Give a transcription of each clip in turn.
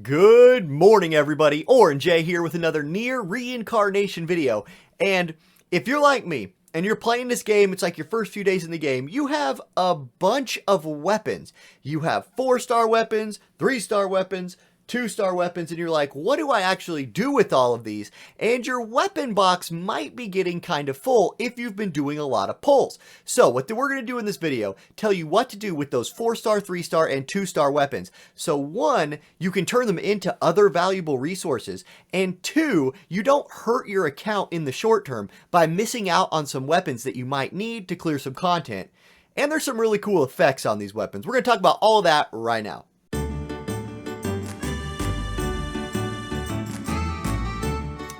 Good morning, everybody. Orange J here with another Nier Reincarnation video. And if you're like me and you're playing this game, it's like your first few days in the game, you have a bunch of weapons. You have 4-star weapons, 3-star weapons, 2-star weapons, and you're like, what do I actually do with all of these? And your weapon box might be getting kind of full if you've been doing a lot of pulls. So what we're going to do in this video, tell you what to do with those 4-star, 3-star, and 2-star weapons. So 1, you can turn them into other valuable resources, and 2, you don't hurt your account in the short term by missing out on some weapons that you might need to clear some content. And there's some really cool effects on these weapons. We're going to talk about all of that right now.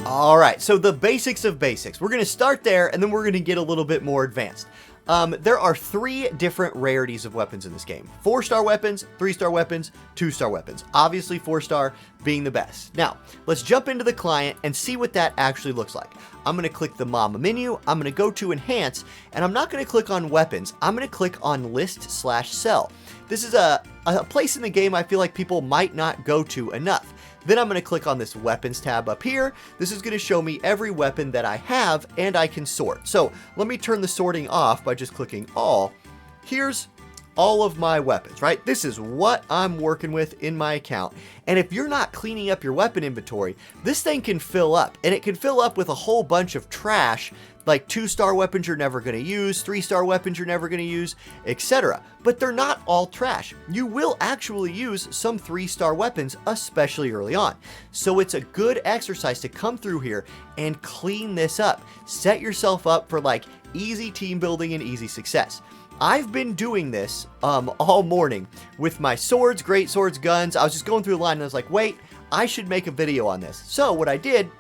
All right, so the basics of basics. We're going to start there, and then we're going to get a little bit more advanced. There are 3 different rarities of weapons in this game. 4-star weapons, 3-star weapons, 2-star weapons. Obviously, 4-star being the best. Now, let's jump into the client and see what that actually looks like. I'm going to click the Mama menu. I'm going to go to Enhance, and I'm not going to click on Weapons. I'm going to click on List/Sell. This is a place in the game I feel like people might not go to enough. Then I'm going to click on this Weapons tab up here. This is going to show me every weapon that I have, and I can sort. So let me turn the sorting off by just clicking All. Here's all of my weapons, right? This is what I'm working with in my account. And if you're not cleaning up your weapon inventory, this thing can fill up, and it can fill up with a whole bunch of trash, like 2-star weapons you're never going to use, 3-star weapons you're never going to use, etc. But they're not all trash. You will actually use some 3-star weapons, especially early on. So it's a good exercise to come through here and clean this up. Set yourself up for like easy team building and easy success. I've been doing this all morning with my swords, great swords, guns. I was just going through the line and I was like, wait, I should make a video on this. So what I did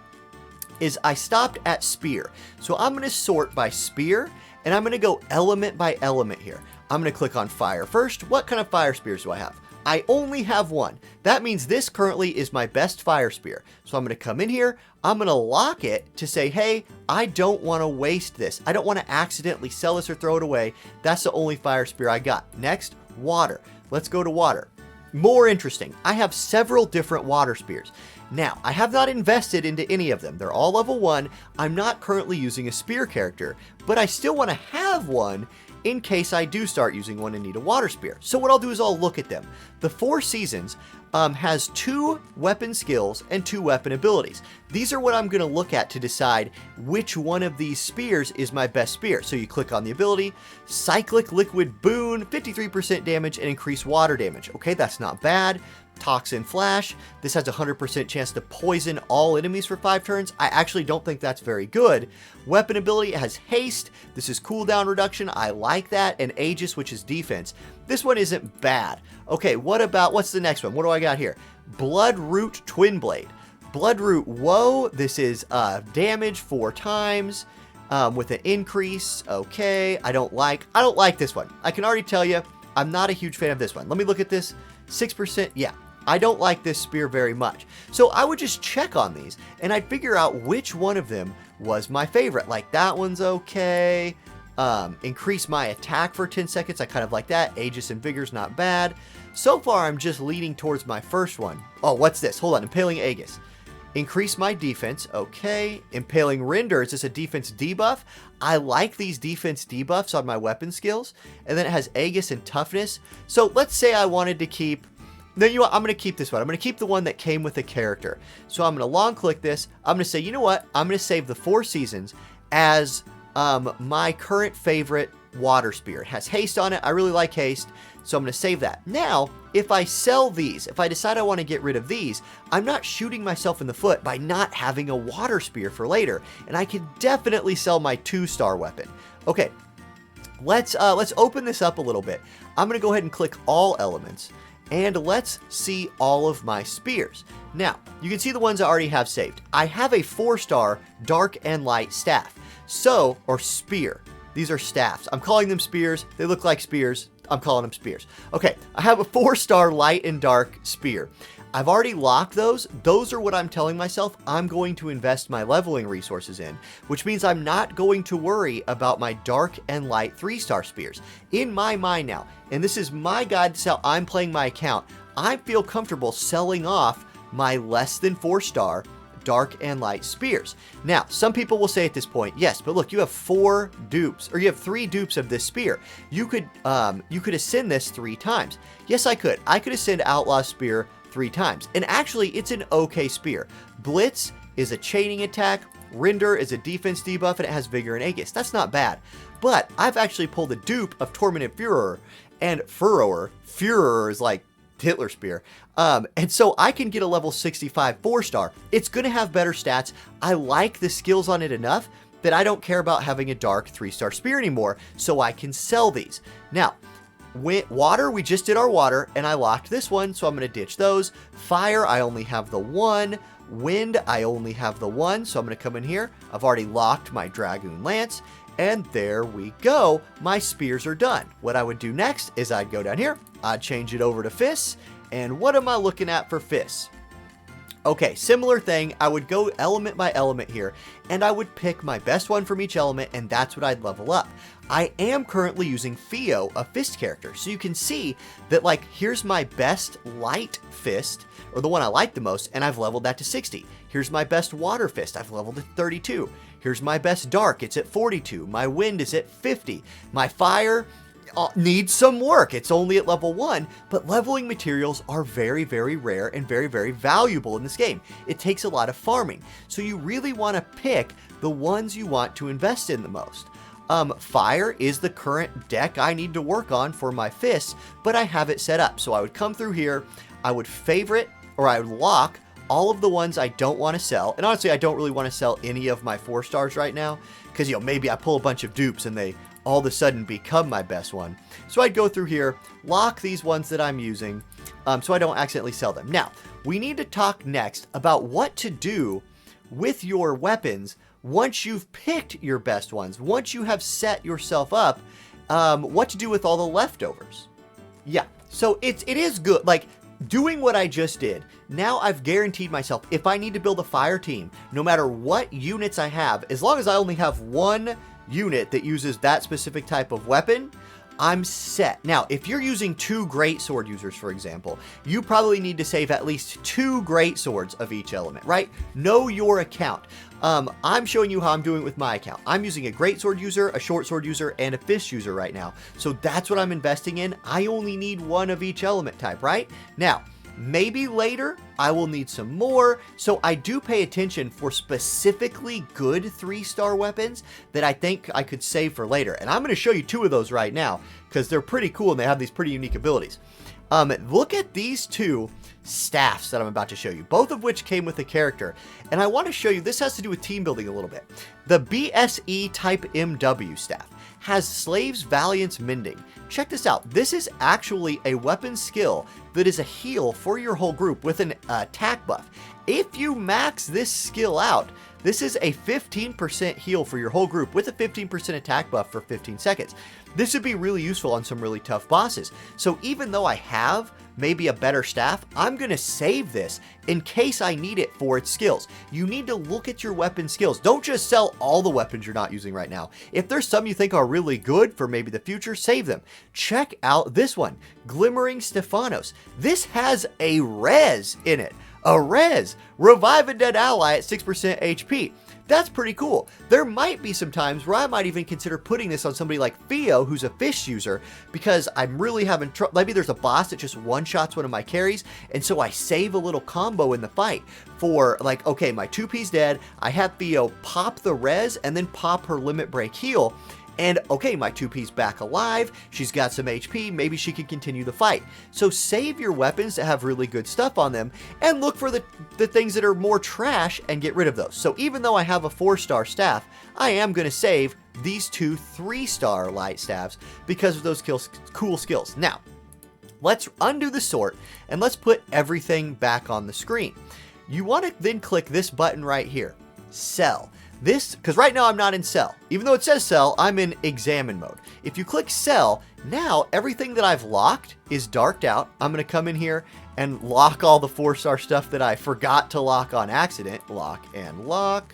is I stopped at spear. So I'm going to sort by spear, and I'm going to go element by element here. I'm going to click on fire first. What kind of fire spears do I have? I only have one. That means this currently is my best fire spear. So I'm going to come in here. I'm going to lock it to say, hey, I don't want to waste this. I don't want to accidentally sell this or throw it away. That's the only fire spear I got. Next, water. Let's go to water. More interesting, I have several different water spears. Now, I have not invested into any of them. They're all level 1. I'm not currently using a spear character, but I still want to have one in case I do start using one and need a water spear. So what I'll do is I'll look at them. The 4 Seasons has 2 weapon skills and 2 weapon abilities. These are what I'm going to look at to decide which one of these spears is my best spear. So you click on the ability, Cyclic Liquid Boon, 53% damage and increased water damage. Okay, that's not bad. Toxin Flash. This has a 100% chance to poison all enemies for 5 turns. I actually don't think that's very good. Weapon ability has Haste. This is cooldown reduction. I like that. And Aegis, which is defense. This one isn't bad. Okay, what's the next one? What do I got here? Bloodroot Twin Blade. Bloodroot, whoa. This is damage 4 times with an increase. Okay, I don't like this one. I can already tell you, I'm not a huge fan of this one. Let me look at this. 6%, yeah. I don't like this spear very much. So I would just check on these and I'd figure out which one of them was my favorite. Like that one's okay. Increase my attack for 10 seconds. I kind of like that. Aegis and Vigor's not bad. So far, I'm just leaning towards my first one. Oh, what's this? Hold on. Impaling Aegis. Increase my defense. Okay. Impaling Render. Is this a defense debuff? I like these defense debuffs on my weapon skills. And then it has Aegis and Toughness. So let's say I wanted to keep... No, you know what? I'm going to keep this one. I'm going to keep the one that came with the character. So I'm going to long click this. I'm going to say, you know what? I'm going to save the 4 Seasons as my current favorite water spear. It has haste on it. I really like haste. So I'm going to save that. Now, if I sell these, if I decide I want to get rid of these, I'm not shooting myself in the foot by not having a water spear for later. And I can definitely sell my 2-star weapon. Okay, let's open this up a little bit. I'm going to go ahead and click all elements. And let's see all of my spears. Now, you can see the ones I already have saved. I have a 4-star dark and light staff. So, or spear. These are staffs. I'm calling them spears. They look like spears. I'm calling them spears. Okay, I have a 4-star light and dark spear. I've already locked those. Those are what I'm telling myself I'm going to invest my leveling resources in, which means I'm not going to worry about my dark and light 3-star spears. In my mind now, and this is my guide, this is how I'm playing my account, I feel comfortable selling off my less than 4-star dark and light spears. Now, some people will say at this point, yes, but look, you have 4 dupes, or you have 3 dupes of this spear. You could ascend this 3 times. Yes, I could. I could ascend Outlaw Spear 3 times. And actually, it's an okay spear. Blitz is a chaining attack. Render is a defense debuff, and it has Vigor and Aegis. That's not bad. But I've actually pulled a dupe of Tormented Furor, and Furor is like Hitler Spear. And so I can get a level 65 4-star. It's going to have better stats. I like the skills on it enough that I don't care about having a dark 3-star spear anymore, so I can sell these. Now, water, we just did our water, and I locked this one, so I'm going to ditch those. Fire, I only have the 1. Wind, I only have the 1, so I'm going to come in here. I've already locked my Dragoon Lance, and there we go. My spears are done. What I would do next is I'd go down here, I'd change it over to fists, and what am I looking at for fists? Okay, similar thing. I would go element by element here, and I would pick my best one from each element, and that's what I'd level up. I am currently using Theo, a fist character, so you can see that, like, here's my best light fist, or the one I like the most, and I've leveled that to 60. Here's my best water fist, I've leveled it to 32. Here's my best dark, it's at 42. My wind is at 50. My fire needs some work. It's only at level 1, but leveling materials are very, very rare and very, very valuable in this game. It takes a lot of farming, so you really want to pick the ones you want to invest in the most. Fire is the current deck I need to work on for my fists, but I have it set up. So I would come through here, I would favorite, or I would lock all of the ones I don't want to sell. And honestly, I don't really want to sell any of my 4-stars right now, because, you know, maybe I pull a bunch of dupes and they all of a sudden become my best one. So I'd go through here, lock these ones that I'm using, so I don't accidentally sell them. Now, we need to talk next about what to do with your weapons once you've picked your best ones, once you have set yourself up, what to do with all the leftovers. Yeah, so it is good, like, doing what I just did. Now I've guaranteed myself, if I need to build a fire team, no matter what units I have, as long as I only have 1 unit that uses that specific type of weapon, I'm set. Now, if you're using 2 great sword users, for example, you probably need to save at least 2 great swords of each element, right? Know your account. I'm showing you how I'm doing it with my account. I'm using a great sword user, a short sword user, and a fist user right now. So that's what I'm investing in. I only need 1 of each element type, right? Now, maybe later I will need some more, so I do pay attention for specifically good 3-star weapons that I think I could save for later. And I'm going to show you 2 of those right now because they're pretty cool and they have these pretty unique abilities. Look at these 2 staffs that I'm about to show you, both of which came with a character. And I want to show you, this has to do with team building a little bit. The BSE Type MW staff has Slave's Valiance Mending. Check this out. This is actually a weapon skill that is a heal for your whole group with an attack buff. If you max this skill out, this is a 15% heal for your whole group with a 15% attack buff for 15 seconds. This would be really useful on some really tough bosses. So even though I have maybe a better staff, I'm going to save this in case I need it for its skills. You need to look at your weapon skills. Don't just sell all the weapons you're not using right now. If there's some you think are really good for maybe the future, save them. Check out this one, Glimmering Stephanos. This has a REZ in it. A REZ, revive a dead ally at 6% HP. That's pretty cool. There might be some times where I might even consider putting this on somebody like Theo, who's a fish user, because I'm really having trouble. Maybe there's a boss that just one-shots one of my carries, and so I save a little combo in the fight for, like, okay, my 2P's dead, I have Theo pop the REZ and then pop her limit break heal, and okay, my 2P's back alive, she's got some HP, maybe she can continue the fight. So save your weapons that have really good stuff on them, and look for the things that are more trash and get rid of those. So even though I have a 4-star staff, I am going to save these 2 3-star light staffs because of those cool skills. Now, let's undo the sort, and let's put everything back on the screen. You want to then click this button right here, Sell. This, because right now I'm not in sell. Even though it says sell, I'm in examine mode. If you click sell, now everything that I've locked is darked out. I'm going to come in here and lock all the 4-star stuff that I forgot to lock on accident. Lock and lock.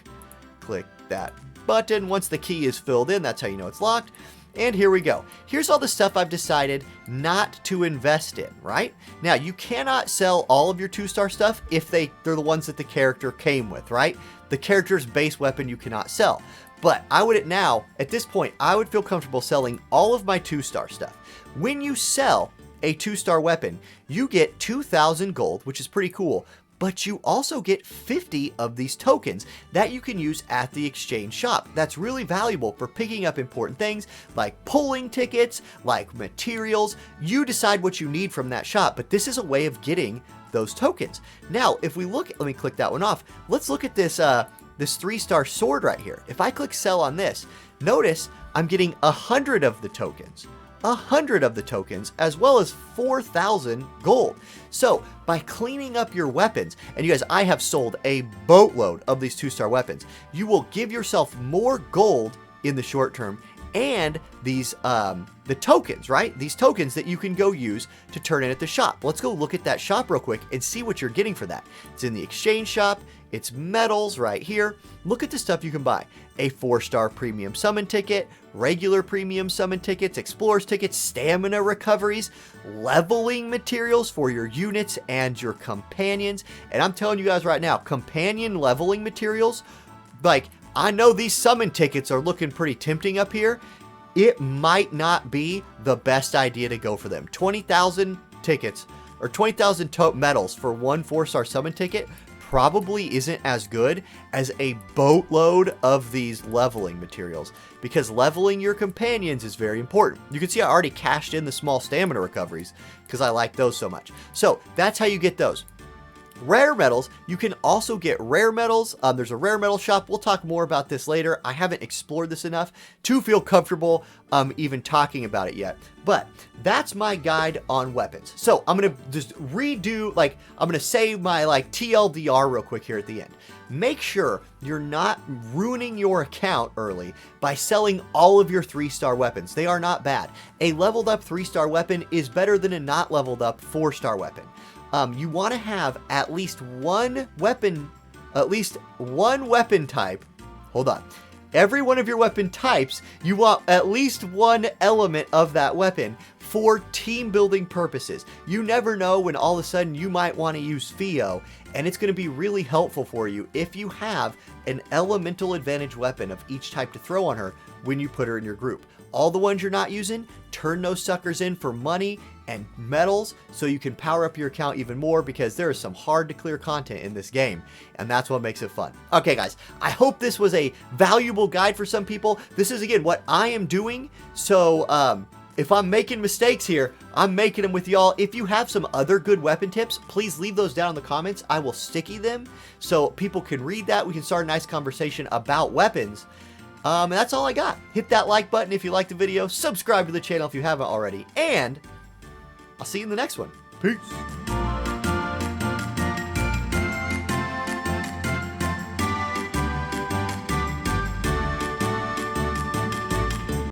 Click that button. Once the key is filled in, that's how you know it's locked. And here we go. Here's all the stuff I've decided not to invest in, right? Now, you cannot sell all of your 2-star stuff if they're the ones that the character came with, right? The character's base weapon you cannot sell. But at this point, I would feel comfortable selling all of my 2-star stuff. When you sell a 2-star weapon, you get 2,000 gold, which is pretty cool. But you also get 50 of these tokens that you can use at the exchange shop. That's really valuable for picking up important things like polling tickets, like materials. You decide what you need from that shop, but this is a way of getting those tokens. Now, if we look, let me click that one off. Let's look at this, this 3-star sword right here. If I click sell on this, notice I'm getting 100 of the tokens. 100 of the tokens, as well as 4,000 gold. So by cleaning up your weapons, and you guys, I have sold a boatload of these 2-star weapons, you will give yourself more gold in the short term, and these the tokens, right? These tokens that you can go use to turn in at the shop. Let's go look at that shop real quick and see what you're getting for that. It's in the exchange shop. It's medals right here. Look at the stuff you can buy. A 4-star premium summon ticket, regular premium summon tickets, explorers tickets, stamina recoveries, leveling materials for your units and your companions. And I'm telling you guys right now, companion leveling materials, like, I know these summon tickets are looking pretty tempting up here. It might not be the best idea to go for them. 20,000 tickets or 20,000 medals for one 4-star summon ticket probably isn't as good as a boatload of these leveling materials, because leveling your companions is very important. You can see I already cashed in the small stamina recoveries because I like those so much. So that's how you get those. Rare medals, you can also get rare medals. There's a rare medal shop. We'll talk more about this later. I haven't explored this enough to feel comfortable even talking about it yet. But that's my guide on weapons. So I'm going to just redo, I'm going to save my TLDR real quick here at the end. Make sure you're not ruining your account early by selling all of your 3-star weapons. They are not bad. A leveled up 3-star weapon is better than a not leveled up 4-star weapon. You want to have at least one weapon type. Hold on. Every one of your weapon types, you want at least one element of that weapon for team building purposes. You never know when all of a sudden you might want to use Fio, and it's going to be really helpful for you if you have an elemental advantage weapon of each type to throw on her when you put her in your group. All the ones you're not using, turn those suckers in for money and medals so you can power up your account even more, because there is some hard to clear content in this game, and that's what makes it fun. Okay guys, I hope this was a valuable guide for some people. This is again what I am doing, so if I'm making mistakes here, I'm making them with y'all. If you have some other good weapon tips, please leave those down in the comments. I will sticky them so people can read that. We can start a nice conversation about weapons. And that's all I got. Hit that like button if you liked the video. Subscribe to the channel if you haven't already. And I'll see you in the next one. Peace.